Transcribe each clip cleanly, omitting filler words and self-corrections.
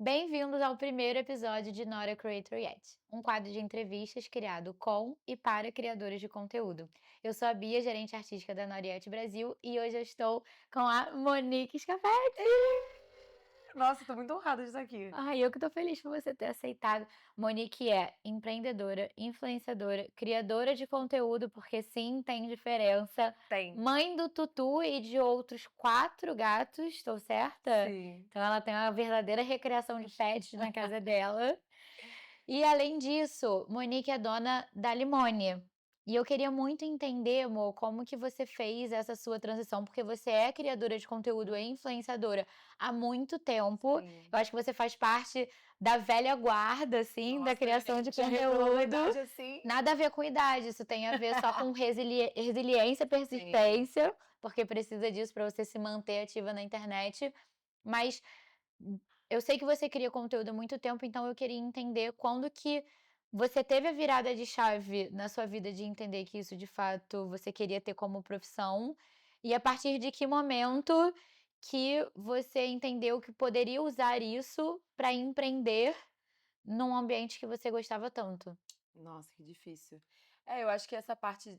Bem-vindos ao primeiro episódio de Not a Creator Yet, um quadro de entrevistas criado com e para criadores de conteúdo. Eu sou a Bia, gerente artística da Noriette Brasil, e hoje eu estou com a Monique Scafetti. Nossa, tô muito honrada de estar aqui. Ai, eu que tô feliz por você ter aceitado. Monique é empreendedora, influenciadora, criadora de conteúdo, porque sim, tem diferença. Tem. Mãe do Tutu e de outros 4 gatos, estou certa? Sim. Então ela tem uma verdadeira recriação de pets na casa dela. E além disso, Monique é dona da Limone. E eu queria muito entender, amor, como que você fez essa sua transição, porque você é criadora de conteúdo e influenciadora há muito tempo. Sim. Eu acho que você faz parte da velha guarda, assim, da Nossa, criação de já revelou a conteúdo. idade assim. Nada a ver com idade, isso tem a ver só com resiliência, Sim. persistência, porque precisa disso para você se manter ativa na internet. Mas eu sei que você cria conteúdo há muito tempo, então eu queria entender quando que você teve a virada de chave na sua vida de entender que isso de fato você queria ter como profissão, e a partir de que momento que você entendeu que poderia usar isso para empreender num ambiente que você gostava tanto. Nossa, que difícil. Eu acho que essa parte,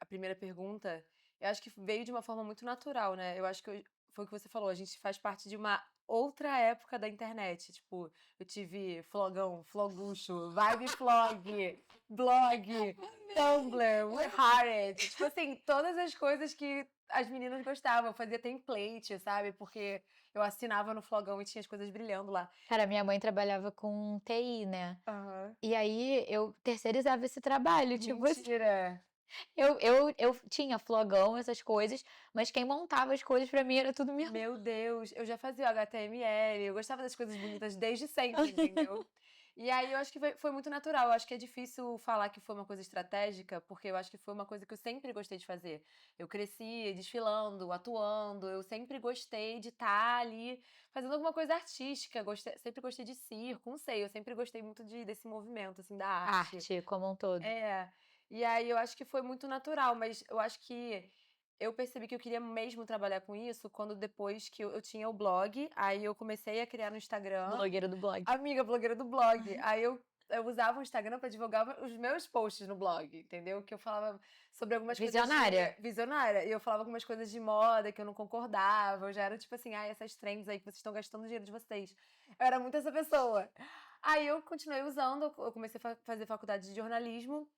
a primeira pergunta, eu acho que veio de uma forma muito natural, né? Eu acho que foi o que você falou, a gente faz parte de uma outra época da internet. Tipo, eu tive Flogão, Flogucho, Vibe Flog, blog, Tumblr, WeHearted. Tipo assim, todas as coisas que as meninas gostavam. Eu fazia template, sabe? Porque eu assinava no Flogão e tinha as coisas brilhando lá. Cara, minha mãe trabalhava com TI, né? Aham. E aí eu terceirizava esse trabalho, tipo assim. Mentira! Eu tinha flogão, essas coisas, mas quem montava as coisas pra mim era tudo minha mãe. Meu Deus, eu já fazia o HTML, eu gostava das coisas bonitas desde sempre, entendeu? E aí eu acho que foi muito natural. Eu acho que é difícil falar que foi uma coisa estratégica, porque eu acho que foi uma coisa que eu sempre gostei de fazer. Eu cresci desfilando, atuando, eu sempre gostei de estar ali fazendo alguma coisa artística, sempre gostei de circo, não sei, eu sempre gostei muito desse movimento, assim, da arte. Arte como um todo. É, e aí eu acho que foi muito natural, mas eu acho que eu percebi que eu queria mesmo trabalhar com isso quando depois que eu tinha o blog, aí eu comecei a criar no Instagram. Blogueira do blog. Amiga, blogueira do blog. Aí eu usava o Instagram pra divulgar os meus posts no blog, entendeu? Que eu falava sobre algumas coisas Visionária. visionária. E eu falava algumas coisas de moda que eu não concordava. Eu já era tipo assim, essas trends aí que vocês estão gastando o dinheiro de vocês. Eu era muito essa pessoa. Aí eu continuei usando, eu comecei a fazer faculdade de jornalismo.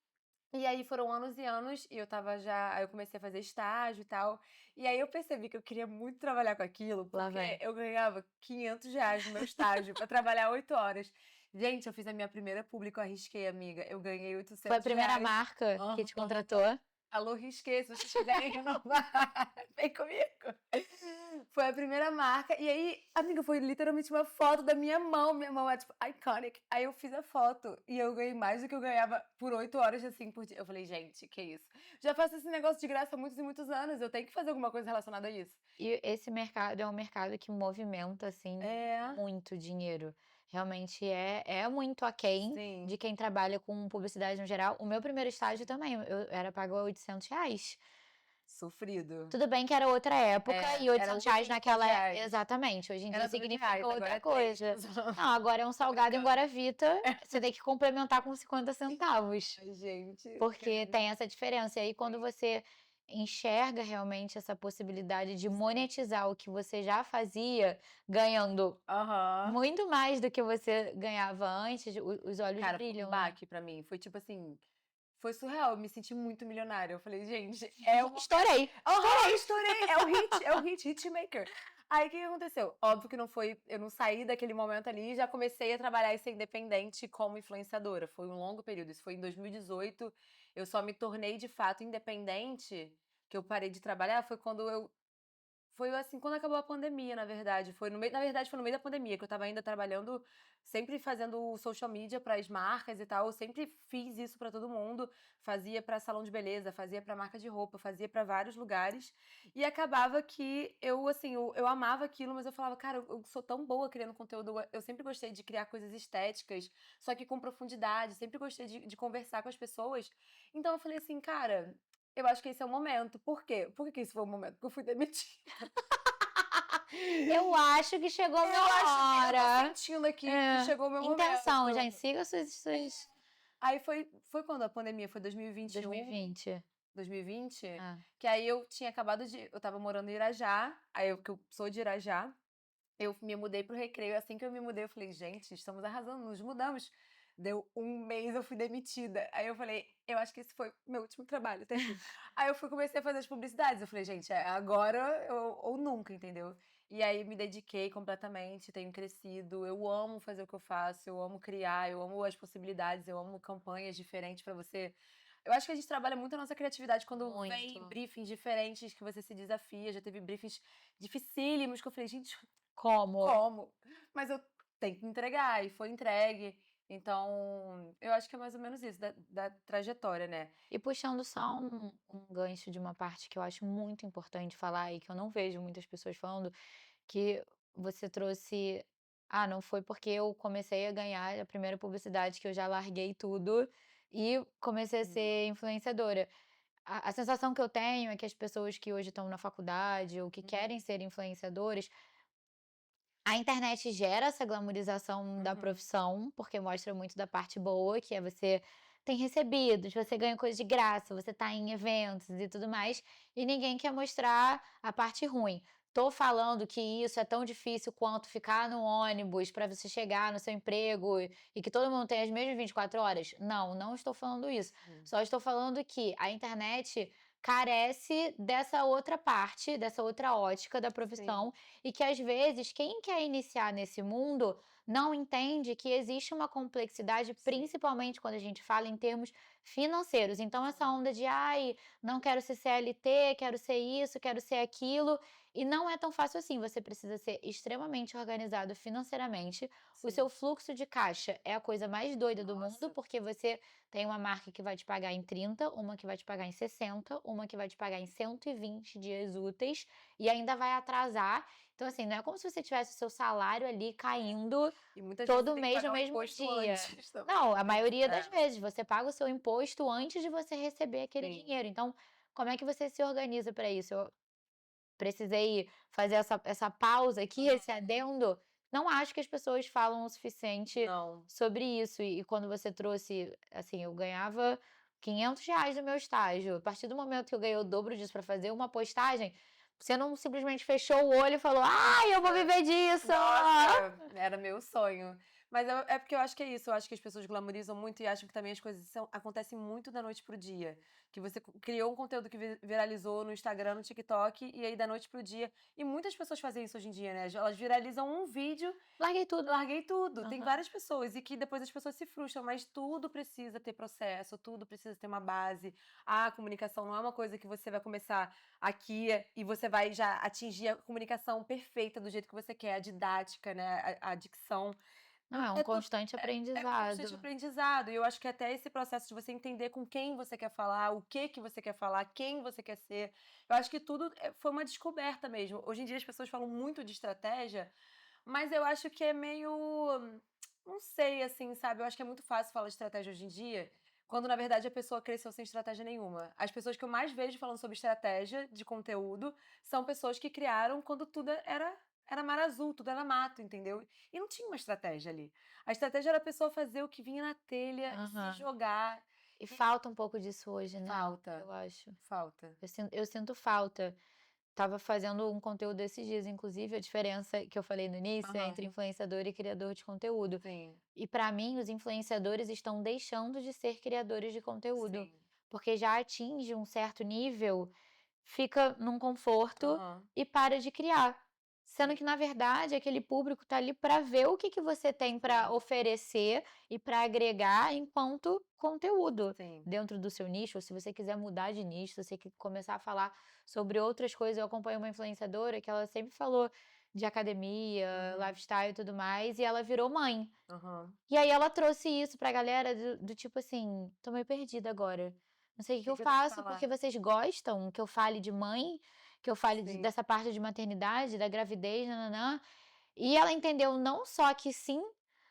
E aí foram anos e anos, e eu tava já. Aí eu comecei a fazer estágio e tal. E aí eu percebi que eu queria muito trabalhar com aquilo, Lá porque vem. eu ganhava R$ 500 no meu estágio pra trabalhar 8 horas. Gente, eu fiz a minha primeira publi, eu arrisquei, amiga. Eu ganhei Foi a primeira R$ 800. marca que te Aham. contratou. Alô, Risqué, se vocês quiserem renovar, vem comigo. Foi a primeira marca. E aí, amiga, foi literalmente uma foto da minha mão. Minha mão é, tipo, iconic. Aí eu fiz a foto e eu ganhei mais do que eu ganhava por 8 horas, assim, por dia. Eu falei, gente, que isso? Já faço esse negócio de graça há muitos e muitos anos. Eu tenho que fazer alguma coisa relacionada a isso. E esse mercado é um mercado que movimenta, assim, É, muito dinheiro. Realmente é muito aquém de sim. quem trabalha com publicidade no geral. O meu primeiro estágio também, eu era pago R$ 800. Sofrido. Tudo bem que era outra época e Era R$ 800 R$ 800. exatamente, hoje em dia Era R$ 2, significa agora outra é 3. coisa. Não, agora é um Tô salgado em brincando. Guaravita, você tem que complementar com 50 centavos, Ai, gente, porque cara. tem essa diferença. E aí quando Sim. você enxerga realmente essa possibilidade de monetizar o que você já fazia, ganhando Aham. muito mais do que você ganhava antes, os olhos Cara, foi um brilham, né. baque pra mim. Foi tipo assim, foi surreal. Eu me senti muito milionária. Eu falei, gente, é o momento. Estourei, Aham, estourei! É o hit, hitmaker. Aí o que que aconteceu? Óbvio que não foi. Eu não saí daquele momento ali e já comecei a trabalhar e ser independente como influenciadora. Foi um longo período. Isso foi em 2018. Eu só me tornei de fato independente, que eu parei de trabalhar, foi quando eu foi assim, quando acabou a pandemia, na verdade. Na verdade, foi no meio da pandemia, que eu estava ainda trabalhando, sempre fazendo social media para as marcas e tal. Eu sempre fiz isso para todo mundo. Fazia para salão de beleza, fazia para marca de roupa, fazia para vários lugares. E acabava que eu, assim, eu amava aquilo, mas eu falava, cara, eu sou tão boa criando conteúdo. Eu sempre gostei de criar coisas estéticas, só que com profundidade. Sempre gostei de conversar com as pessoas. Então eu falei assim, cara. Eu acho que esse é o momento. Por quê? Por que esse foi o momento? Porque eu fui demitida. Eu acho que chegou a Eu minha acho que eu tô hora. sentindo aqui que É. chegou o meu Intenção, momento. gente, siga suas Aí foi quando a pandemia? Foi 2021, 2020. 2020? É. Que aí eu tava morando em Irajá, que eu sou de Irajá, eu me mudei pro Recreio. Assim que eu me mudei, eu falei, gente, estamos arrasando, nos mudamos. Deu um mês, eu fui demitida. Aí eu falei, eu acho que esse foi meu último trabalho até aqui. Aí comecei a fazer as publicidades. Eu falei, gente, é agora ou nunca, entendeu? E aí me dediquei completamente, tenho crescido. Eu amo fazer o que eu faço, eu amo criar, eu amo as possibilidades, eu amo campanhas diferentes pra você. Eu acho que a gente trabalha muito a nossa criatividade quando vem Muito. briefings diferentes que você se desafia. Já teve briefings dificílimos que eu falei, gente, Como? como? Mas eu tenho que entregar, e foi entregue. Então, eu acho que é mais ou menos isso, da trajetória, né? E puxando só um gancho de uma parte que eu acho muito importante falar e que eu não vejo muitas pessoas falando, que você trouxe. Ah, não foi porque eu comecei a ganhar a primeira publicidade que eu já larguei tudo e comecei a ser Não. influenciadora. A sensação que eu tenho é que as pessoas que hoje estão na faculdade ou que querem Uhum, ser influenciadores, a internet gera essa glamorização da uhum. profissão, porque mostra muito da parte boa, que é você tem recebidos, você ganha coisa de graça, você tá em eventos e tudo mais, e ninguém quer mostrar a parte ruim. Tô falando que isso é tão difícil quanto ficar no ônibus para você chegar no seu emprego e que todo mundo tem as mesmas 24 horas? Não, não estou falando isso. Sim. Só estou falando que a internet carece dessa outra parte, dessa outra ótica da Sim, profissão e que às vezes quem quer iniciar nesse mundo não entende que existe uma complexidade, sim, principalmente quando a gente fala em termos financeiros. Então, essa sim, onda de, ai, não quero ser CLT, quero ser isso, quero ser aquilo. E não é tão fácil assim. Você precisa ser extremamente organizado financeiramente. O sim. seu fluxo de caixa é a coisa mais doida do mundo, Nossa, porque você tem uma marca que vai te pagar em 30, uma que vai te pagar em 60, uma que vai te pagar em 120 dias úteis e ainda vai atrasar. Então, assim, não é como se você tivesse o seu salário ali caindo e muitas vezes você todo tem que mês no pagar o mesmo imposto dia. antes também, Não, não a tem maioria das é, vezes você paga o seu imposto antes de você receber aquele sim. dinheiro. Então, como é que você se organiza para isso? Eu precisei fazer essa pausa aqui, esse Aham. adendo. Não acho que as pessoas falam o suficiente Não. sobre isso. E quando você trouxe, assim, eu ganhava R$ 500 no meu estágio. A partir do momento que eu ganhei o dobro disso para fazer uma postagem, você não simplesmente fechou o olho e falou: "Ai, eu vou Nossa. viver disso!" Nossa, era meu sonho. Mas é porque eu acho que é isso, eu acho que as pessoas glamorizam muito e acham que também as coisas acontecem muito da noite pro dia. Que você criou um conteúdo que viralizou no Instagram, no TikTok, e aí da noite pro dia. E muitas pessoas fazem isso hoje em dia, né? Elas viralizam um vídeo, Larguei tudo. larguei tudo. Tem Aham. várias pessoas, e que depois as pessoas se frustram, mas tudo precisa ter processo, tudo precisa ter uma base. A comunicação não é uma coisa que você vai começar aqui e você vai já atingir a comunicação perfeita do jeito que você quer, a didática, né, a dicção. Não, é um É tudo constante é constante aprendizado. aprendizado, e eu acho que até esse processo de você entender com quem você quer falar, o que você quer falar, quem você quer ser, eu acho que tudo, foi uma descoberta mesmo. Hoje em dia as pessoas falam muito de estratégia, mas eu acho que é meio, não sei, assim, sabe, eu acho que é muito fácil falar de estratégia hoje em dia, quando na verdade a pessoa cresceu sem estratégia nenhuma. As pessoas que eu mais vejo falando sobre estratégia de conteúdo são pessoas que criaram quando tudo era mar azul, tudo era mato, entendeu? E não tinha uma estratégia ali. A estratégia era a pessoa fazer o que vinha na telha e se Aham. jogar. E E falta um pouco disso hoje, né, falta, eu acho. falta. Eu sinto falta. Tava fazendo um conteúdo esses dias, inclusive, a diferença que eu falei no início é Aham, entre influenciador e criador de conteúdo. sim, E para mim, os influenciadores estão deixando de ser criadores de conteúdo, sim, porque já atinge um certo nível, fica num conforto aham, e para de criar. Sendo sim, que, na verdade, aquele público tá ali para ver o que que você tem para sim, oferecer e para agregar enquanto conteúdo sim. dentro do seu nicho. Ou se você quiser mudar de nicho, se você começar a falar sobre outras coisas. Eu acompanho uma influenciadora que ela sempre falou de academia, Uhum, lifestyle e tudo mais, e ela virou mãe. aham. E aí ela trouxe isso pra galera do tipo assim: "Tô meio perdida agora. Não sei o que Que eu que eu tenho que faço, porque falar? vocês gostam que eu fale de mãe, que eu fale Sim, dessa parte de maternidade, da gravidez, nã E ela entendeu não só que sim,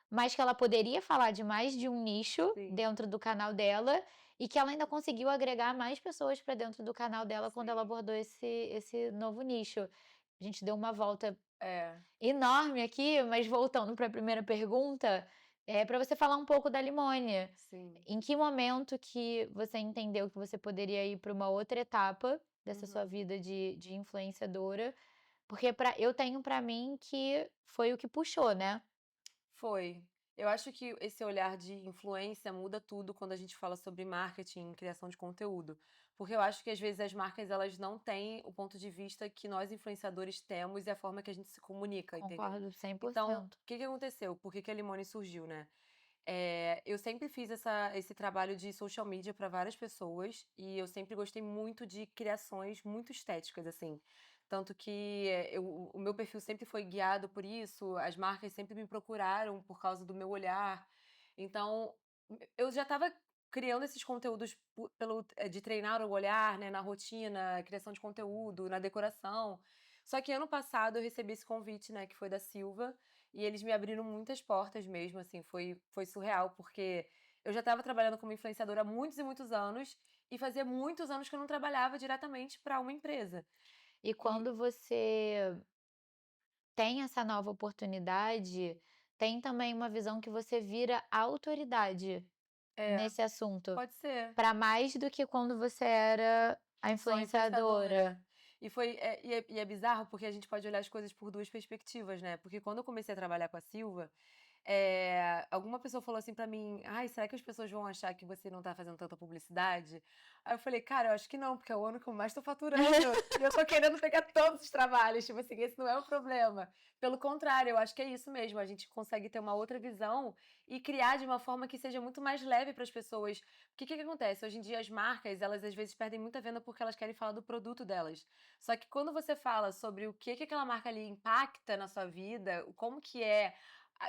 mas que ela poderia falar de mais de um nicho sim, dentro do canal dela, e que ela ainda conseguiu agregar mais pessoas para dentro do canal dela quando ela sim. abordou esse novo nicho. a gente deu uma volta É, enorme aqui, mas voltando para a primeira pergunta, é para você falar um pouco da Limone. sim. Em que momento que você entendeu que você poderia ir para uma outra etapa dessa sua Uhum. vida de influenciadora? Porque eu tenho para mim que foi o que puxou, né? Foi. Eu acho que esse olhar de influência muda tudo quando a gente fala sobre marketing e criação de conteúdo. Porque eu acho que às vezes as marcas elas não têm o ponto de vista que nós influenciadores temos e a forma que a gente se comunica, entendeu? Concordo cem por Então, o cento. que que aconteceu? Por que que a Limone surgiu, né? Eu sempre fiz esse trabalho de social media para várias pessoas e eu sempre gostei muito de criações muito estéticas, assim. Tanto que o meu perfil sempre foi guiado por isso, as marcas sempre me procuraram por causa do meu olhar. Então, eu já estava criando esses conteúdos de treinar o olhar, né, na rotina, criação de conteúdo, na decoração. Só que ano passado eu recebi esse convite, né, que foi da Silva, e eles me abriram muitas portas mesmo, assim, foi surreal, porque eu já estava trabalhando como influenciadora há muitos e muitos anos, e fazia muitos anos que eu não trabalhava diretamente para uma empresa. E E quando você tem essa nova oportunidade, tem também uma visão que você vira autoridade é, nesse assunto, pode ser. para mais do que quando você era a Só influenciadora. influenciadora. E é bizarro porque a gente pode olhar as coisas por 2 perspectivas, né, porque quando eu comecei a trabalhar com a Silva, alguma pessoa falou assim pra mim: "Ai, será que as pessoas vão achar que você não tá fazendo tanta publicidade?" Aí eu falei: "Cara, eu acho que não, porque é o ano que eu mais tô faturando e eu tô querendo pegar todos os trabalhos, tipo assim, esse não é o problema. Pelo contrário, eu acho que é isso mesmo, a gente consegue ter uma outra visão e criar de uma forma que seja muito mais leve para as pessoas. Porque o que que acontece? Hoje em dia as marcas, elas às vezes perdem muita venda porque elas querem falar do produto delas. Só que quando você fala sobre o que que aquela marca ali impacta na sua vida, como que é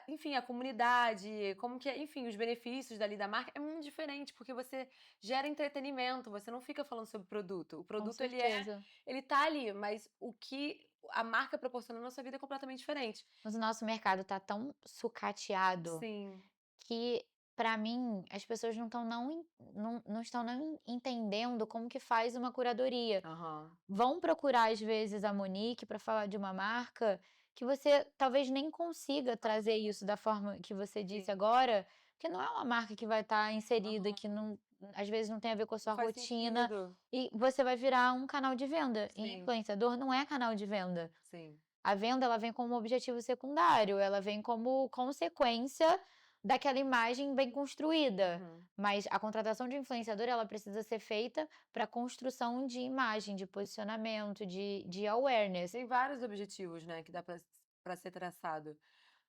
enfim, a comunidade, como que é, enfim, os benefícios dali da marca, é muito diferente, porque você gera entretenimento, você não fica falando sobre produto. O Com produto, certeza. ele tá ali, mas o que a marca proporciona na sua vida é completamente diferente. Mas o nosso mercado tá tão sucateado Sim. que, para mim, as pessoas não estão nem entendendo como que faz uma curadoria. Aham. Vão procurar, às vezes, a Monique para falar de uma marca que você talvez nem consiga trazer isso da forma que você Sim. disse agora, porque não é uma marca que vai estar inserida, Aham. que não às vezes não tem a ver com a Não sua faz rotina, sentido. e você vai virar um canal de venda. E Sim, influenciador não é canal de venda. sim. A venda, ela vem como objetivo secundário, ela vem como consequência daquela imagem bem construída, Uhum. mas a contratação de influenciador, ela precisa ser feita para construção de imagem, de posicionamento, de awareness. Tem vários objetivos, né, que dá pra ser traçado.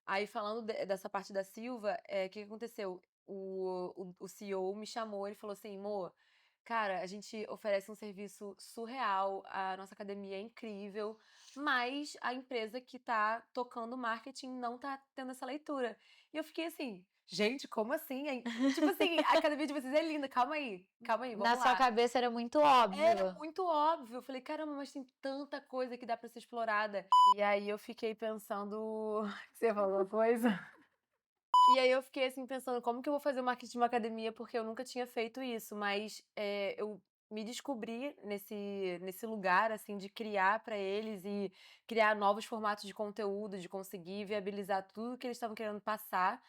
Aí falando dessa parte da Silva, o que que aconteceu? O CEO me chamou, ele falou assim: "Mô, cara, a gente oferece um serviço surreal, a nossa academia é incrível, mas a empresa que tá tocando o marketing não tá tendo essa leitura". E eu fiquei assim: "Gente, como assim, hein?" Tipo assim, "A academia de vocês é linda, calma aí, Na vamos sua lá". cabeça era muito Era óbvio. muito óbvio, eu falei: "Caramba, mas tem tanta coisa que dá pra ser explorada". E aí eu fiquei pensando você ia falar alguma coisa? E aí eu fiquei, assim, pensando: "Como que eu vou fazer o marketing de uma academia?", porque eu nunca tinha feito isso, mas, eu me descobri nesse lugar, assim, de criar pra eles e criar novos formatos de conteúdo, de conseguir viabilizar tudo que eles estavam querendo passar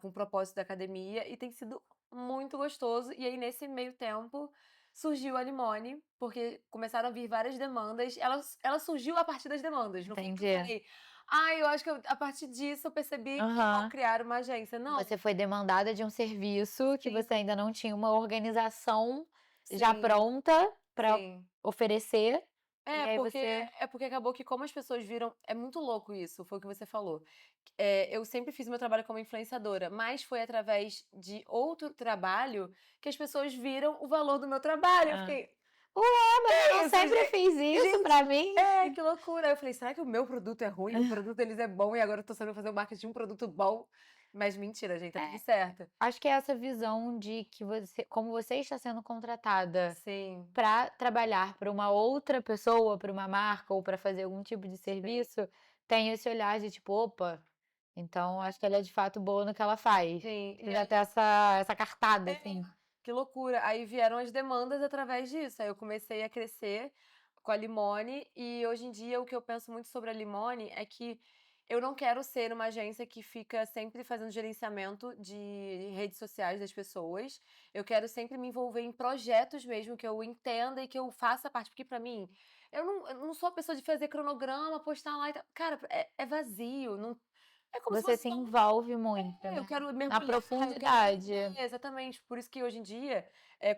com o propósito da academia, e tem sido muito gostoso. E aí, nesse meio tempo, surgiu a Limone, porque começaram a vir várias demandas. Ela surgiu a partir das demandas, não foi que eu Entendi. falei: "Ai, eu acho que a partir disso eu percebi que vou Aham. criar uma agência". Não, Você foi demandada de um serviço que sim, você ainda não tinha uma organização já sim, pronta para sim. oferecer, e É, aí porque você é porque acabou que como as pessoas viram é muito louco isso, foi o que você falou. Eu sempre fiz meu trabalho como influenciadora, mas foi através de outro trabalho que as pessoas viram o valor do meu trabalho. Eu hã. fiquei: "Ué, mas eu "Que não isso, sempre fiz isso gente? pra mim?" Que loucura". Aí eu falei: "Será que o meu produto é ruim? O produto deles é bom e agora eu tô sabendo fazer o marketing de um produto bom?". Mas mentira, gente, tá tudo É, certo. acho que é essa visão de que você como você está sendo contratada Sim, para trabalhar para uma outra pessoa, para uma marca ou para fazer algum tipo de sim, serviço, tem esse olhar de tipo: "Opa, então acho que ela é de fato boa no que ela faz". sim. Você já tem essa cartada, É, assim. que loucura. Aí vieram as demandas através disso, aí eu comecei a crescer. com a Limone, e hoje em dia o que eu penso muito sobre a Limone é que eu não quero ser uma agência que fica sempre fazendo gerenciamento de redes sociais das pessoas. Eu quero sempre me envolver em projetos mesmo, que eu entenda e que eu faça parte, porque pra mim, eu não sou a pessoa de fazer cronograma, postar lá e tal. Cara, é vazio, não é como se Você fosse se só envolve muito, eu né? quero Na mergulhar, eu quero profundidade. entender, exatamente. Por isso que hoje em dia,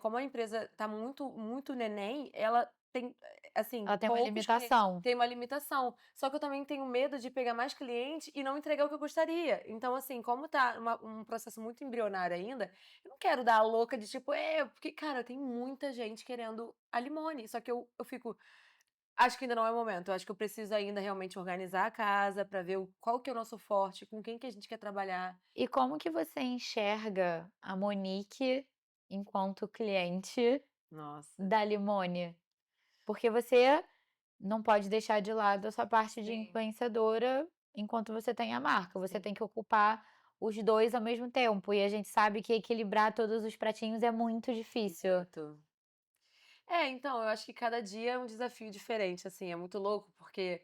como a empresa tá muito muito neném, ela tem, assim, Ela tem uma poucos clientes, limitação. tem uma limitação. Só que eu também tenho medo de pegar mais cliente e não entregar o que eu gostaria. Então, assim, como tá um processo muito embrionário ainda, eu não quero dar a louca de tipo, porque, cara, tem muita gente querendo a Limone. Só que eu fico, acho que ainda não é o momento. Eu acho que eu preciso ainda realmente organizar a casa pra ver qual que é o nosso forte, com quem que a gente quer trabalhar. E como que você enxerga a Monique enquanto cliente Nossa, da Limone? Porque você não pode deixar de lado a sua parte de sim, influenciadora enquanto você tem a marca. Você sim, tem que ocupar os 2 ao mesmo tempo. E a gente sabe que equilibrar todos os pratinhos é muito difícil. muito. Então, eu acho que cada dia é um desafio diferente, assim, é muito louco, porque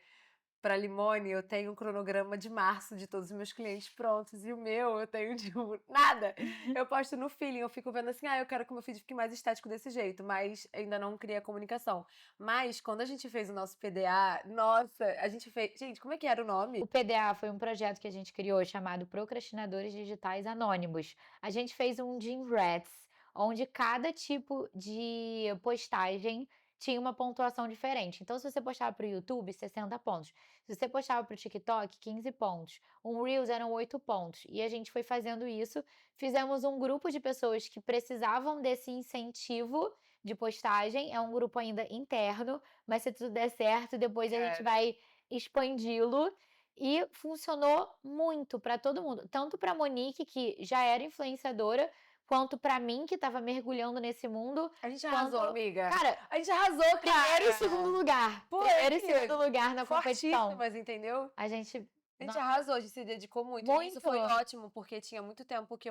para Limone eu tenho um cronograma de março de todos os meus clientes prontos, e o meu eu tenho, tipo, nada. Eu posto no feeling, eu fico vendo assim, eu quero que o meu feed fique mais estético desse jeito, mas ainda não criei a comunicação. Mas quando a gente fez o nosso PDA, nossa, a gente fez. Gente, como é que era o nome? O PDA foi um projeto que a gente criou chamado Procrastinadores Digitais Anônimos. A gente fez um Gym Rats, onde cada tipo de postagem tinha uma pontuação diferente. Então, se você postava para o YouTube, 60 pontos. Se você postava para o TikTok, 15 pontos. Um Reels eram 8 pontos. E a gente foi fazendo isso. Fizemos um grupo de pessoas que precisavam desse incentivo de postagem. É um grupo ainda interno, mas se tudo der certo, depois a gente Quero. vai expandi-lo e funcionou muito para todo mundo, tanto para Monique, que já era influenciadora, quanto para mim, que estava mergulhando nesse mundo, A gente quanto arrasou, amiga. cara, A gente arrasou, primeiro e cara. segundo lugar, Pô, primeiro e segundo amiga, lugar na competição. fortíssimas, entendeu? A gente A gente nossa, arrasou, a gente se dedicou muito. E isso muito. foi ótimo, porque tinha muito tempo que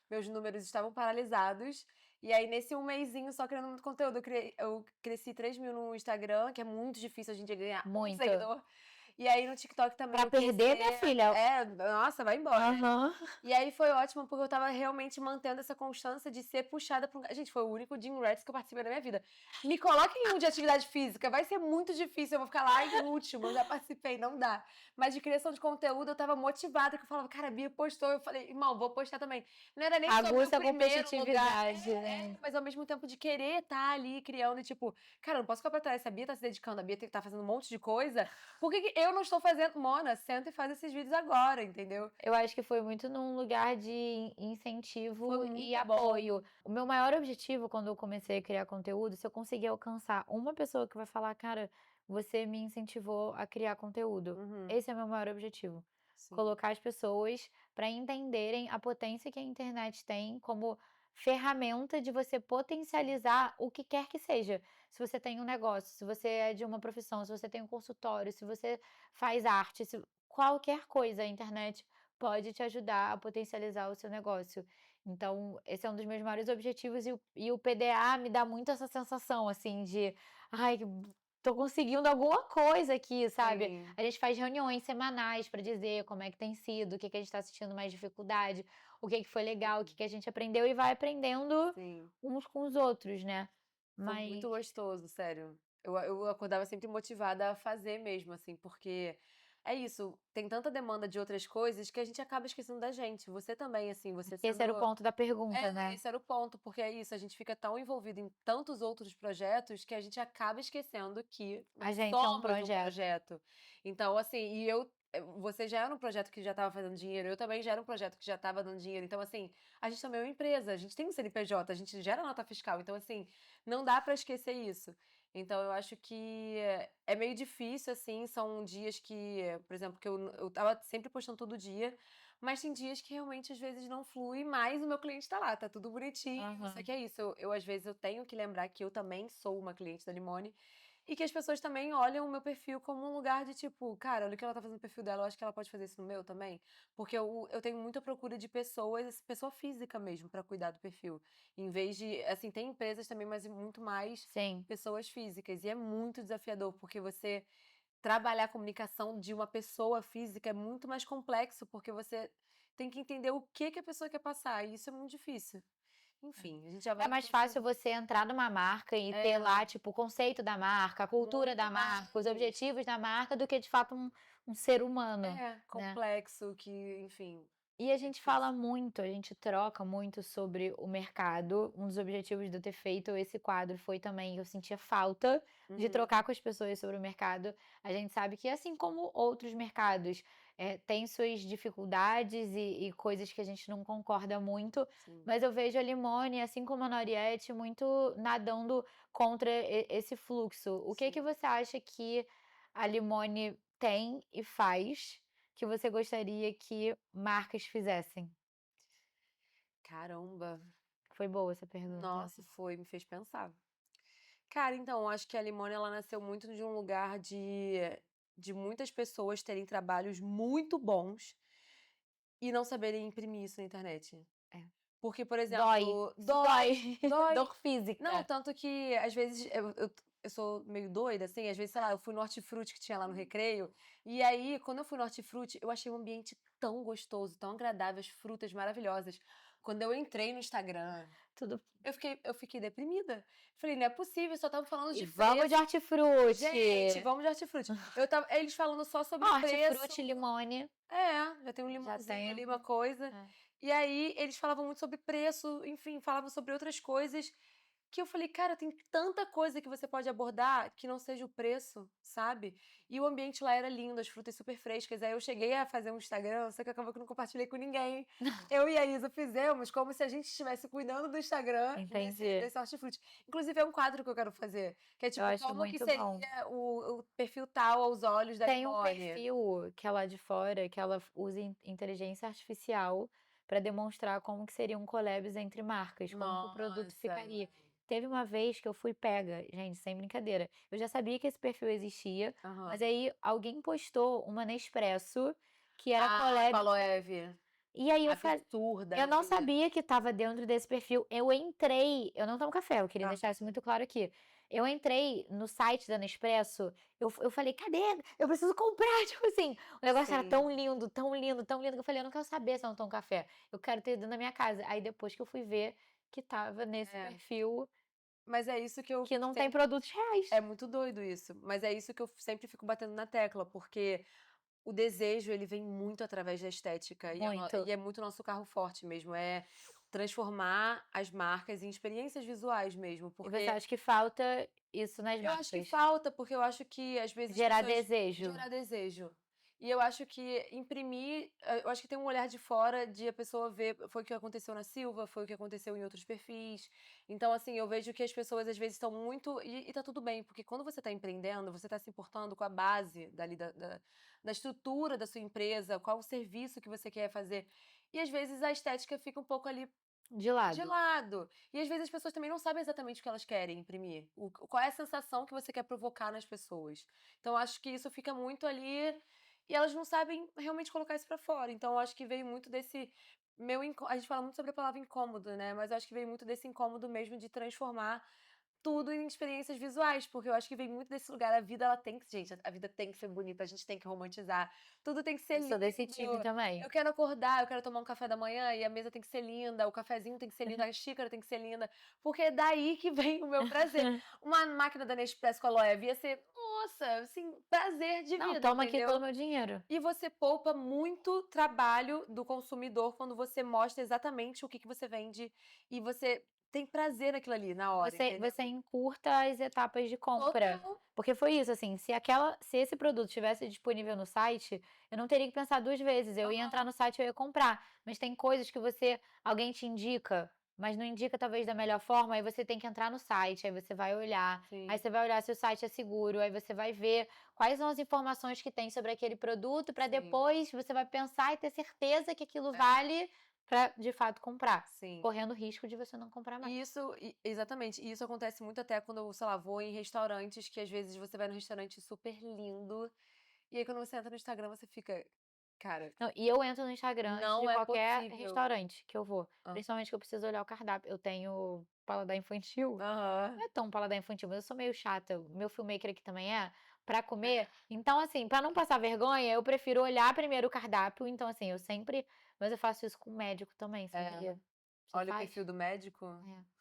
meus números estavam paralisados. E aí, nesse um mesinho só criando muito conteúdo, eu cresci 3 mil no Instagram, que é muito difícil a gente ganhar um Muito. seguidor. E aí, no TikTok também Pra eu perder, crescer. minha filha. Nossa, vai embora. Aham. E aí foi ótimo, porque eu estava realmente mantendo essa constância de ser puxada pra um. Gente, foi o único Gym Rats que eu participei da minha vida. Me coloque em um de atividade física, vai ser muito difícil, eu vou ficar lá em último, eu já participei, não dá. Mas de criação de conteúdo eu estava motivada, que eu falava, cara, a Bia postou, eu falei, irmão, vou postar também. Não era nem sobre o Aguça a primeiro lugar, competitividade, né. mas ao mesmo tempo de querer estar ali criando e tipo, cara, eu não posso ficar pra trás, essa Bia tá se dedicando, a Bia tem que estar fazendo um monte de coisa, por que que eu não estou fazendo? Mona, senta e faz esses vídeos agora, entendeu? Eu acho que foi muito num lugar de Foi incentivo e muito bom. apoio. O meu maior objetivo quando eu comecei a criar conteúdo, se eu conseguir alcançar uma pessoa que vai falar, cara, você me incentivou a criar conteúdo. Uhum, Esse é o meu maior objetivo. sim. Colocar as pessoas para entenderem a potência que a internet tem como ferramenta de você potencializar o que quer que seja. Se você tem um negócio, se você é de uma profissão, se você tem um consultório, se você faz arte, qualquer coisa, a internet pode te ajudar a potencializar o seu negócio. Então, esse é um dos meus maiores objetivos e o PDA me dá muito essa sensação, assim, de, ai, tô conseguindo alguma coisa aqui, sabe? Sim, A gente faz reuniões semanais para dizer como é que tem sido, o que que a gente está sentindo mais dificuldade, o que que foi legal, o que que a gente aprendeu e vai aprendendo sim. uns com os outros, né? Foi Mas muito gostoso, sério. Eu acordava sempre motivada a fazer mesmo, assim, porque é isso, tem tanta demanda de outras coisas que a gente acaba esquecendo da gente. Você também, assim, você esse sendo. era o ponto da pergunta, né? Esse era o ponto, porque é isso, a gente fica tão envolvido em tantos outros projetos que a gente acaba esquecendo que A nós gente é um somos um projeto. projeto. Então, assim, você já era um projeto que já estava fazendo dinheiro, eu também já era um projeto que já estava dando dinheiro. Então, assim, a gente também é uma empresa, a gente tem um CNPJ, a gente gera nota fiscal. Então, assim, não dá para esquecer isso. Então, eu acho que é meio difícil, assim, são dias que, por exemplo, que eu tava sempre postando todo dia, mas tem dias que realmente às vezes não flui, mas o meu cliente tá lá, tá tudo bonitinho. Só Aham. que é isso, às vezes eu tenho que lembrar que eu também sou uma cliente da Limone E que as pessoas também olham o meu perfil como um lugar de tipo, cara, olha o que ela tá fazendo no perfil dela, eu acho que ela pode fazer isso no meu também. Porque eu tenho muita procura de pessoas, pessoa física mesmo, pra cuidar do perfil. Em vez de, assim, tem empresas também, mas muito mais Sim. pessoas físicas. E é muito desafiador, porque você trabalhar a comunicação de uma pessoa física é muito mais complexo, porque você tem que entender o que que a pessoa quer passar, e isso é muito difícil. Enfim, a gente já É vai mais pro fácil você entrar numa marca e ter lá, É, tipo, o conceito da marca, a cultura muito da marca, os mais. objetivos da marca, do que de fato um ser humano, né? Complexo, que, enfim, E a é gente fala difícil. muito, a gente troca muito sobre o mercado. Um dos objetivos de eu ter feito esse quadro foi também eu sentia falta de Uhum, trocar com as pessoas sobre o mercado. A gente sabe que, assim como outros mercados, tem suas dificuldades e coisas que a gente não concorda muito, sim. mas eu vejo a Limone, assim como a Noriette, muito nadando contra esse fluxo. O que que Sim. você acha que a Limone tem e faz que você gostaria que marcas fizessem? Caramba. Foi boa essa pergunta. Nossa, foi, me fez pensar. Cara, então, eu acho que a Limone, ela nasceu muito de um lugar de muitas pessoas terem trabalhos muito bons e não saberem imprimir isso na internet. É. Porque, por Dói, exemplo, isso dói. dói. Dor Não, física. tanto que às vezes eu sou meio doida, assim, às vezes, sei lá, eu fui no Hortifruti que tinha lá no Recreio, e aí, quando eu fui no Hortifruti, eu achei o ambiente tão gostoso, tão agradável, as frutas maravilhosas. Quando eu entrei no Instagram, Tudo. eu fiquei deprimida. Falei, não é possível, só estavam falando E de vamos de preço. Gente, hortifruti. vamos de Hortifruti. Eles falando só Ó, sobre preço. hortifruti, limone, Já tem um já limãozinho tenho. ali, uma coisa. É. E aí eles falavam muito sobre preço, enfim, falavam sobre outras coisas que eu falei, cara, tem tanta coisa que você pode abordar que não seja o preço, sabe? E o ambiente lá era lindo, as frutas super frescas. Aí eu cheguei a fazer um Instagram, só que acabou que eu não compartilhei com ninguém. Eu e a Isa fizemos como se a gente estivesse cuidando do Instagram Entendi. desse hortifruti. Inclusive, é um quadro que eu quero fazer, que é Eu tipo, acho como que muito bom. seria o perfil tal aos olhos da Tem um Limone. perfil que é lá de fora, que ela usa inteligência artificial para demonstrar como que seriam collabs entre marcas, como que o produto Nossa. ficaria. Teve uma vez que eu fui pega, gente, sem brincadeira. Eu já sabia que esse perfil existia, mas Aham. aí alguém postou uma Nespresso que era Ah, com a collab. Loewe. E aí eu falei, Absurda, eu não né? sabia que estava dentro desse perfil. Eu entrei, eu não tomo café, eu queria Ah, deixar isso muito claro aqui. Eu entrei no site da Nespresso, eu falei, cadê? Eu preciso comprar, tipo assim. O negócio era sim. tão lindo, tão lindo, tão lindo, que eu falei, eu não quero saber se eu não tomo café. Eu quero ter dentro da minha casa. Aí depois que eu fui ver que tava nesse É. perfil Mas é isso que eu que não tem sempre. produtos É reais. muito doido isso. Mas é isso que eu sempre fico batendo na tecla, porque o desejo, ele vem muito através da estética. Muito. E é muito nosso carro forte mesmo. É transformar as marcas em experiências visuais mesmo. E você Porque acha que falta isso nas eu acho que marcas? falta, porque eu acho que às vezes as Gerar pessoas desejo. gerar desejo. E eu acho que imprimir, eu acho que tem um olhar de fora de a pessoa ver, foi o que aconteceu na Silva, foi o que aconteceu em outros perfis. Então, assim, eu vejo que as pessoas às vezes estão muito. E tá tudo bem, porque quando você tá empreendendo, você tá se importando com a base dali da estrutura da sua empresa, qual o serviço que você quer fazer. E às vezes a estética fica um pouco ali De de lado. lado. E às vezes as pessoas também não sabem exatamente o que elas querem imprimir. Qual é a sensação que você quer provocar nas pessoas. Então, eu acho que isso fica muito ali e elas não sabem realmente colocar isso pra fora. Então, eu acho que veio muito desse a gente fala muito sobre a palavra incômodo, né? Mas eu acho que veio muito desse incômodo mesmo de transformar tudo em experiências visuais, porque eu acho que vem muito desse lugar. A vida, ela tem que, gente, a vida tem que ser bonita, a gente tem que romantizar, tudo tem que ser Eu sou lindo. desse time também. Eu quero acordar, eu quero tomar um café da manhã e a mesa tem que ser linda, o cafezinho tem que ser lindo, a xícara tem que ser linda, porque é daí que vem o meu prazer. Uma máquina da Nespresso com a Loewe ia ser, nossa, assim, prazer de Não, vida, toma aqui todo o entendeu? meu dinheiro. E você poupa muito trabalho do consumidor quando você mostra exatamente o que você vende e você tem prazer naquilo ali na hora, entendeu? Você encurta as etapas de compra. Total. Porque foi isso, assim, se esse produto estivesse disponível no site, eu não teria que pensar duas vezes. Eu ia entrar Aham, no site e eu ia comprar. Mas tem coisas que alguém te indica, mas não indica talvez da melhor forma, aí você tem que entrar no site, aí você vai olhar, aí sim, você vai olhar se o site é seguro, aí você vai ver quais são as informações que tem sobre aquele produto, para sim. depois você vai pensar e ter certeza que aquilo É. vale pra, de fato, comprar. Sim. Correndo o risco de você não comprar mais. Exatamente, e isso acontece muito até quando eu, sei lá, vou em restaurantes, que às vezes você vai num restaurante super lindo, e aí quando você entra no Instagram, você fica, cara, Não, e eu entro no Instagram antes de não é qualquer possível. restaurante que eu vou. Hã. Principalmente que eu preciso olhar o cardápio. Eu tenho paladar infantil. Aham. Não é tão paladar infantil, mas eu sou meio chata. O meu filmmaker aqui também é, pra comer. Então, assim, pra não passar vergonha, eu prefiro olhar primeiro o cardápio. Então, assim, eu sempre. Mas eu faço isso com o médico também, É. sabia? Você Olha o faz? perfil do médico. É.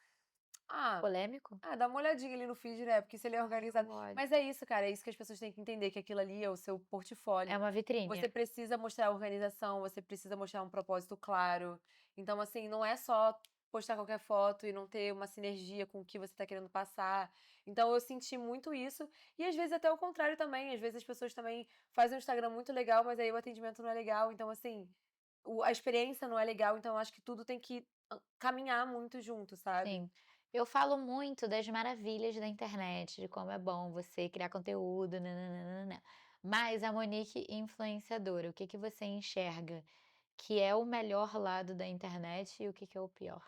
Ah, Polêmico? dá uma olhadinha ali no feed, né, porque se ele é Ai, eu organizado, olho. mas é isso, cara, é isso que as pessoas têm que entender, que aquilo ali é o seu portfólio. É uma Você vitrine. precisa mostrar organização, você precisa mostrar um propósito claro. Então, assim, não é só postar qualquer foto e não ter uma sinergia com o que você tá querendo passar. Então, eu senti muito isso. E às vezes até o contrário também. Às vezes as pessoas também fazem um Instagram muito legal, mas aí o atendimento não é legal. Então, assim, a experiência não é legal. Então, eu acho que tudo tem que caminhar muito junto, sabe? Sim. Eu falo muito das maravilhas da internet, de como é bom você criar conteúdo, nananana. Mas a Monique influenciadora, o que que você enxerga que é o melhor lado da internet e o que que é o pior?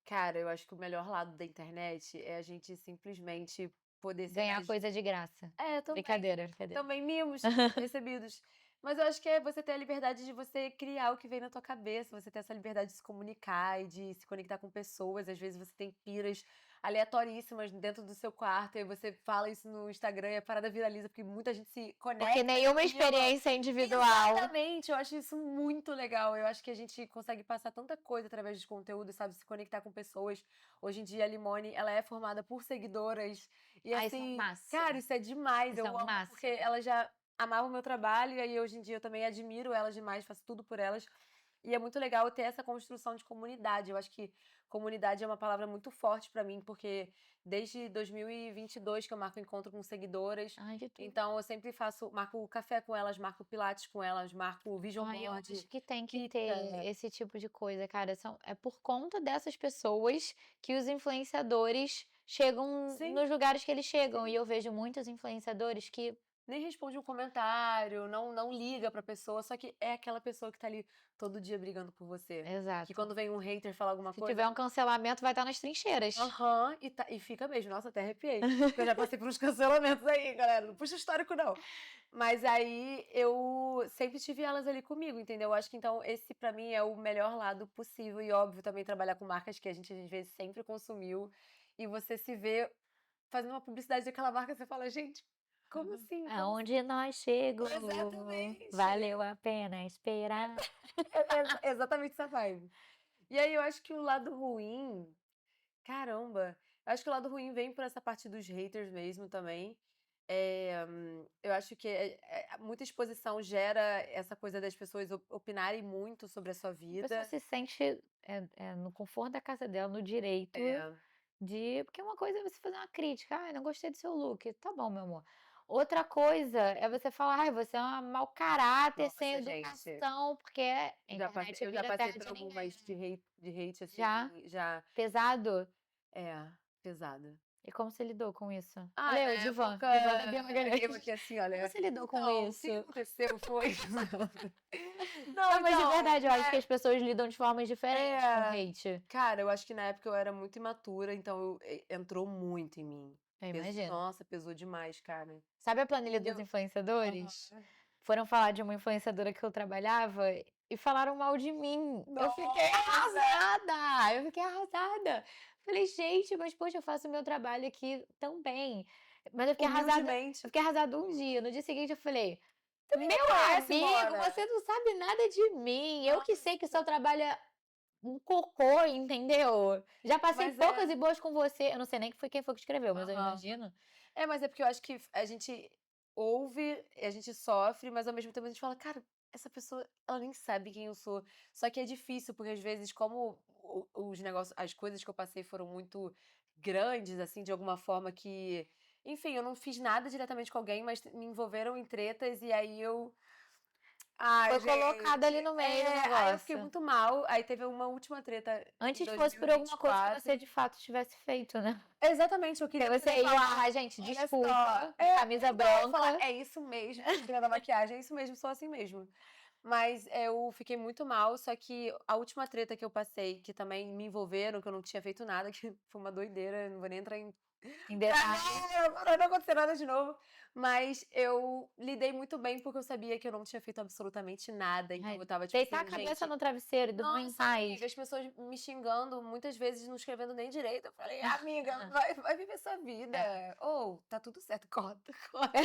Cara, eu acho que o melhor lado da internet é a gente simplesmente poder ser Ganhar mais. coisa de graça. É, também. Brincadeira, brincadeira. Também mimos recebidos. Mas eu acho que é você ter a liberdade de você criar o que vem na tua cabeça, você ter essa liberdade de se comunicar e de se conectar com pessoas. Às vezes você tem piras aleatoríssimas dentro do seu quarto, e aí você fala isso no Instagram e a parada viraliza, porque muita gente se Porque conecta nenhuma naquilo. experiência é individual. Exatamente, eu acho isso muito legal. Eu acho que a gente consegue passar tanta coisa através de conteúdo, sabe? Se conectar com pessoas. Hoje em dia, a Limone, ela é formada por seguidoras. E Ah, isso é o assim, cara, máximo. isso é demais. Isso Eu é o amo porque máximo. ela já amava o meu trabalho e aí hoje em dia eu também admiro elas demais, faço tudo por elas. E é muito legal ter essa construção de comunidade. Eu acho que comunidade é uma palavra muito forte pra mim, porque desde 2022 que eu marco encontro com seguidoras. Ai, que tudo. Então eu sempre marco café com elas, marco pilates com elas, marco vision Ai, eu board, acho que tem que pizza. ter esse tipo de coisa, cara. É por conta dessas pessoas que os influenciadores chegam Sim, nos lugares que eles chegam. sim. E eu vejo muitos influenciadores que. Nem responde um comentário, não liga pra pessoa, só que é aquela pessoa que tá ali todo dia brigando por você. Que Exato. quando vem um hater falar alguma Se coisa, tiver um cancelamento, vai estar nas trincheiras. aham, e fica mesmo. Nossa, até arrepiei. Porque eu já passei por uns cancelamentos aí, galera. Não puxa histórico, não. Mas aí eu sempre tive elas ali comigo, entendeu? Eu acho que então esse pra mim é o melhor lado possível. E óbvio também trabalhar com marcas que a gente às vezes sempre consumiu. E você se vê fazendo uma publicidade daquela marca, você fala, gente, como assim? Como assim? Aonde nós chegamos, Exatamente. valeu a pena esperar. Exatamente essa vibe. E aí eu acho que o lado ruim, caramba, eu acho que o lado ruim vem por essa parte dos haters mesmo também. Eu acho que muita exposição gera essa coisa das pessoas opinarem muito sobre a sua A pessoa vida. se sente no conforto da casa dela, no direito É, de. Porque uma coisa é você fazer uma crítica, ai, não gostei do seu look. Tá bom, meu amor. Outra coisa é você falar, ai, você é um mau caráter, sem nossa, gente, educação, porque a internet eu já vira passei terra por de ninguém. algumas de hate assim, Já já, pesado. é, pesada. E como você lidou com isso? Ah, Olha na eu, Divan, época, Divan da Bia eu Magalhães. aqui assim, Como olha, você lidou com então, o isso? que que aconteceu foi não, Não, mas de então, verdade, eu acho que as pessoas lidam de formas diferentes com é, hate. cara, eu acho que na época eu era muito imatura, então entrou muito em mim. Eu imagino. Nossa, pesou demais, cara. Sabe a planilha E dos eu influenciadores? aham. Foram falar de uma influenciadora que eu trabalhava e falaram mal de mim. Eu fiquei Nossa! arrasada! Eu fiquei arrasada. Falei, gente, mas poxa, eu faço o meu trabalho aqui tão bem. Mas eu fiquei arrasada. Humildemente. Eu fiquei arrasada um dia. No dia seguinte eu falei, Me meu conhece, amigo, Mona? você não sabe nada de mim. Eu que sei que o seu Nossa. trabalho é um cocô, entendeu? Já passei Mas poucas é. e boas com você. Eu não sei nem quem foi que escreveu, mas eu Aham. imagino. É, mas é porque eu acho que a gente ouve, a gente sofre, mas ao mesmo tempo a gente fala, cara, essa pessoa, ela nem sabe quem eu sou. Só que é difícil, porque às vezes, como os negócios, as coisas que eu passei foram muito grandes, assim, de alguma forma que. Enfim, eu não fiz nada diretamente com alguém, mas me envolveram em tretas e aí eu. Ai, Foi colocado gente. ali no meio do Aí eu fiquei negócio. muito mal. Aí teve uma última treta em Antes fosse por alguma coisa que você 2024. de fato tivesse feito, né? Exatamente, eu Que queria você poder ia, falar. ah, gente, Olha só, desculpa, camisa não, eu ia falar, branca. é isso mesmo, tirando a maquiagem, é isso mesmo, sou assim mesmo. Mas eu fiquei muito mal, só que a última treta que eu passei, que também me envolveram, que eu não tinha feito nada, que foi uma doideira, não vou nem entrar em Em detalhes. pra não acontecer nada de novo. Mas eu lidei muito bem, porque eu sabia que eu não tinha feito absolutamente nada. Então Ai, eu tava tipo deitar a assim, cabeça gente. no travesseiro e dormir em Nossa, paz. amiga, as pessoas me xingando, muitas vezes não escrevendo nem direito. Eu falei, amiga, vai viver sua vida. É. Ou, tá tudo certo, corta, corta.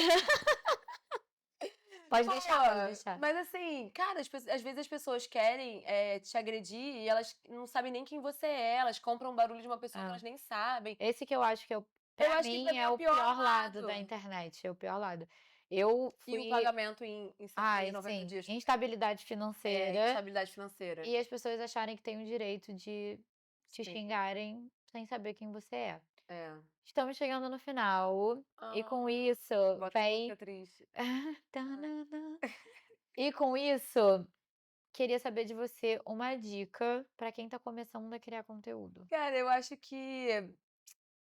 Pode Pô, deixar, pode deixar. mas assim, cara, às vezes as pessoas querem te agredir e elas não sabem nem quem você é, elas compram o barulho de uma pessoa que É. elas nem sabem. Esse que eu acho que Eu pra acho que pra mim, mim é é o o pior pior lado da lado. internet, é o pior lado. Eu E o fui pagamento em ai, 190 sim, dias também. instabilidade É, financeira instabilidade financeira. e as pessoas acharem que têm o direito de te Sim. xingarem sem saber quem você é. É. Estamos chegando no final e com Ah, isso bota música vem triste. Ai. tanana. E com isso, queria saber de você uma dica pra quem tá começando a criar conteúdo. Cara, eu acho que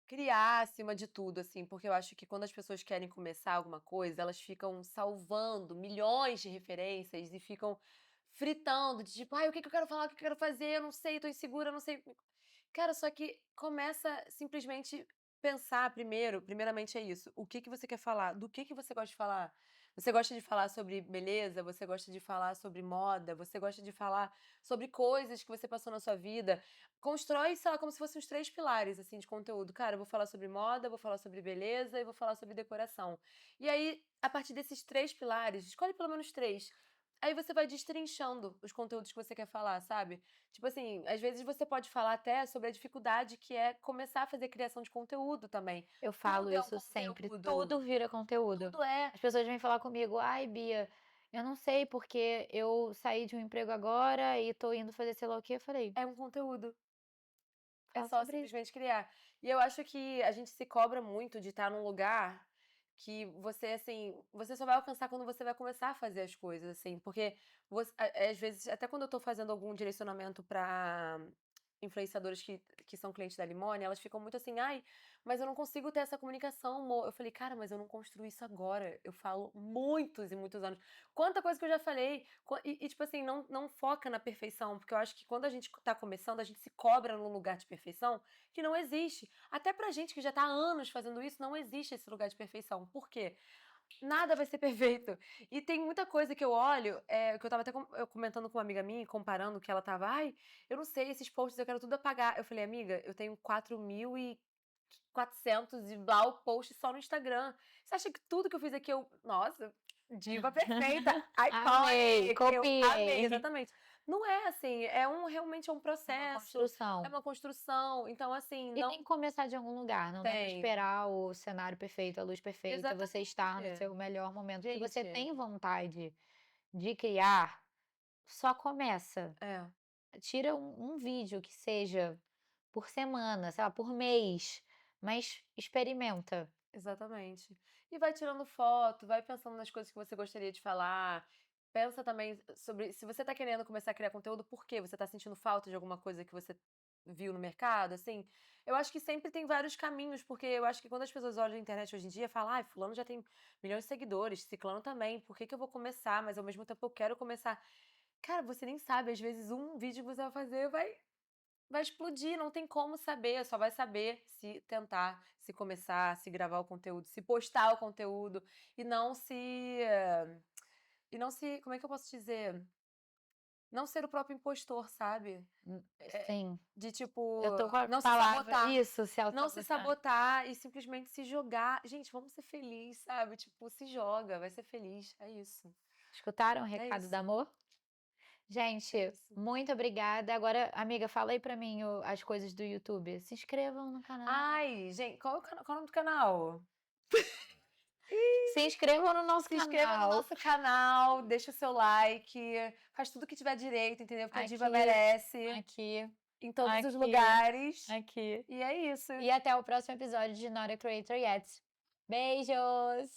criar acima de tudo, assim, porque eu acho que quando as pessoas querem começar alguma coisa, elas ficam salvando milhões de referências e ficam fritando, de tipo, ai, o que que eu quero falar, o que eu quero fazer, eu não sei, tô insegura, eu não sei. Cara, só que começa simplesmente pensar primeiramente é isso, o que que você quer falar, do que você gosta de falar. Você gosta de falar sobre beleza, você gosta de falar sobre moda, você gosta de falar sobre coisas que você passou na sua vida. Constrói, sei lá, como se fossem os 3 pilares, assim, de conteúdo. Cara, eu vou falar sobre moda, vou falar sobre beleza e vou falar sobre decoração. E aí, a partir desses 3 pilares, escolhe pelo menos 3. Aí você vai destrinchando os conteúdos que você quer falar, sabe? Tipo assim, às vezes você pode falar até sobre a dificuldade que é começar a fazer criação de conteúdo também. Eu falo Tudo é um isso sempre, conteúdo. tudo vira conteúdo. Tudo é. As pessoas vêm falar comigo: "Ai, Bia, eu não sei porque eu saí de um emprego agora e tô indo fazer sei lá o quê". Eu falei: É um conteúdo. É "Fala só sobre isso". simplesmente criar. E eu acho que a gente se cobra muito de estar num lugar que você, assim, você só vai alcançar quando você vai começar a fazer as coisas, assim, porque às vezes, até quando eu tô fazendo algum direcionamento pra influenciadoras que são clientes da Limone, elas ficam muito assim, ai, mas eu não consigo ter essa comunicação, amor. Eu falei, cara, mas eu não construí isso agora. Eu falo muitos e muitos anos. Quanta coisa que eu já falei. Tipo assim, não foca na perfeição, porque eu acho que quando a gente tá começando, a gente se cobra num lugar de perfeição que não existe. Até pra gente que já tá há anos fazendo isso, não existe esse lugar de perfeição. Por quê? Nada vai ser perfeito. E tem muita coisa que eu olho, que eu estava até eu comentando com uma amiga minha, comparando, que ela estava, ai, eu não sei, esses posts eu quero tudo apagar. Eu falei, amiga, eu tenho 4.400 e blá posts só no Instagram. Você acha que tudo que eu fiz aqui nossa, diva perfeita, Amei, iconic, eu amei, copiei. exatamente. Não é assim, realmente é um É uma processo, é construção. uma construção. Então, assim, E não tem que começar de algum lugar, não dá pra tem. esperar o cenário perfeito, a luz perfeita, você estar no Exatamente. seu melhor momento. Se você Gente, tem vontade de criar, só começa. é. Tira um vídeo que seja por semana, sei lá, por mês, mas experimenta. Exatamente. E vai tirando foto, vai pensando nas coisas que você gostaria de falar. Pensa também sobre se você tá querendo começar a criar conteúdo, por quê? Você tá sentindo falta de alguma coisa que você viu no mercado, assim? Eu acho que sempre tem vários caminhos, porque eu acho que quando as pessoas olham a internet hoje em dia, falam, ai, fulano já tem milhões de seguidores, ciclano também, por que que eu vou começar? Mas ao mesmo tempo eu quero começar. Cara, você nem sabe, às vezes um vídeo que você vai fazer vai explodir, não tem como saber, só vai saber se tentar, se começar, se gravar o conteúdo, se postar o conteúdo e não se, como é que eu posso dizer? Não ser o próprio impostor, sabe? Hum, É, sim, de tipo, eu tô com a não se palavra sabotar. isso, se Não se autossabotar. sabotar e simplesmente se jogar. Gente, vamos ser felizes, sabe? Tipo, se joga, vai ser feliz. É isso. Escutaram o É recado do isso. amor? É Gente, isso. muito obrigada. Agora, amiga, fala aí pra mim as coisas do YouTube. Se inscrevam no canal. Ai, gente, qual é o nome do canal? Se inscrevam no nosso Se inscreva no canal. nosso canal, deixa o seu like, faz tudo que tiver direito, entendeu? Porque a diva Aqui, merece, aqui, em todos os aqui, lugares. aqui. E é isso. E até o próximo episódio de Not a Creator Yet. Beijos!